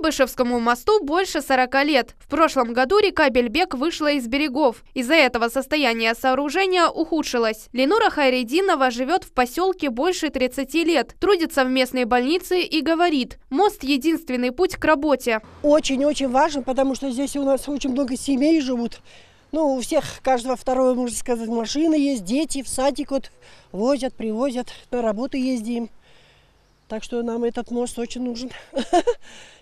Куйбышевскому мосту больше 40 лет. В прошлом году река Бельбек вышла из берегов. Из-за этого состояние сооружения ухудшилось. Ленура Хайрединова живет в поселке больше 30 лет, трудится в местной больнице и говорит: мост – единственный путь к работе. Очень-очень важен, потому что здесь у нас очень много семей живут. Ну, у всех, каждого второго, можно сказать, машины есть, дети в садик вот возят, привозят, на работу ездим. Так что нам этот мост очень нужен.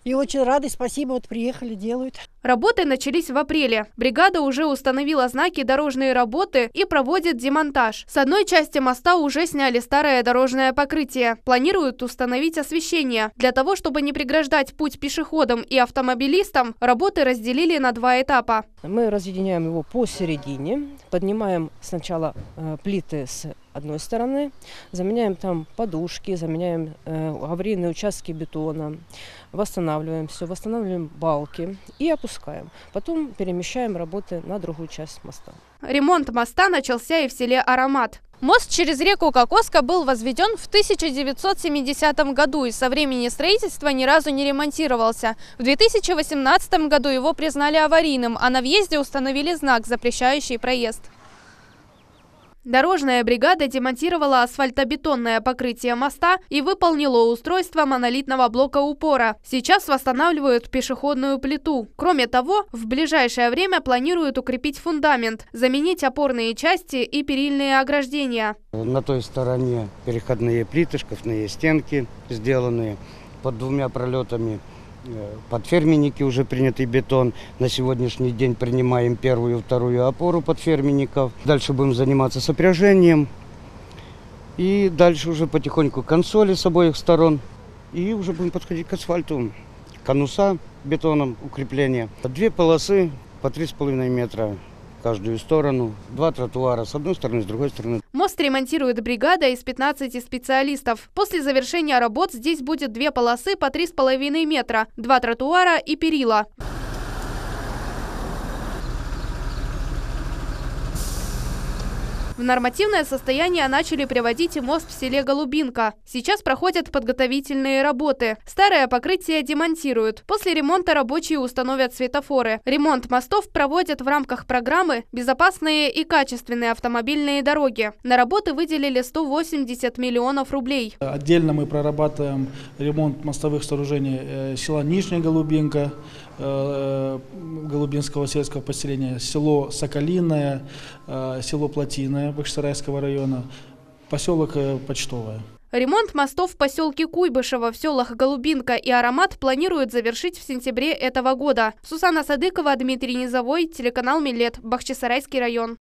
И очень рады, спасибо, вот приехали, делают. Работы начались в апреле. Бригада уже установила знаки дорожной работы и проводит демонтаж. С одной части моста уже сняли старое дорожное покрытие. Планируют установить освещение. Для того, чтобы не преграждать путь пешеходам и автомобилистам, работы разделили на два этапа. Мы разъединяем его посередине, поднимаем сначала плиты с одной стороны, заменяем там подушки, заменяем аварийные участки бетона, восстанавливаем все, восстанавливаем балки и опускаем. Потом перемещаем работы на другую часть моста. Ремонт моста начался и в селе Аромат. Мост через реку Кокоска был возведен в 1970 году и со времени строительства ни разу не ремонтировался. В 2018 году его признали аварийным, а на въезде установили знак, запрещающий проезд. Дорожная бригада демонтировала асфальтобетонное покрытие моста и выполнила устройство монолитного блока упора. Сейчас восстанавливают пешеходную плиту. Кроме того, в ближайшее время планируют укрепить фундамент, заменить опорные части и перильные ограждения. На той стороне переходные плиты, шкафные стенки сделанные под двумя пролетами. Подферменники уже принятый бетон. На сегодняшний день принимаем первую и вторую опору подферменников. Дальше будем заниматься сопряжением. И дальше уже потихоньку консоли с обоих сторон. И уже будем подходить к асфальту. Конуса бетоном укрепления. Две полосы по 3,5 метра в каждую сторону. Два тротуара с одной стороны, с другой стороны. Мост ремонтирует бригада из 15 специалистов. После завершения работ здесь будет две полосы по 3,5 метра, два тротуара и перила. В нормативное состояние начали приводить и мост в селе Голубинка. Сейчас проходят подготовительные работы. Старое покрытие демонтируют. После ремонта рабочие установят светофоры. Ремонт мостов проводят в рамках программы «Безопасные и качественные автомобильные дороги». На работы выделили 180 миллионов рублей. Отдельно мы прорабатываем ремонт мостовых сооружений села Нижняя Голубинка, Голубинского сельского поселения, село Соколиное, село Плотиное Бахчисарайского района, поселок Почтовое. Ремонт мостов в поселке Куйбышево в селах Голубинка и Аромат планируют завершить в сентябре этого года. Сусанна Садыкова, Дмитрий Низовой, телеканал Милет, Бахчисарайский район.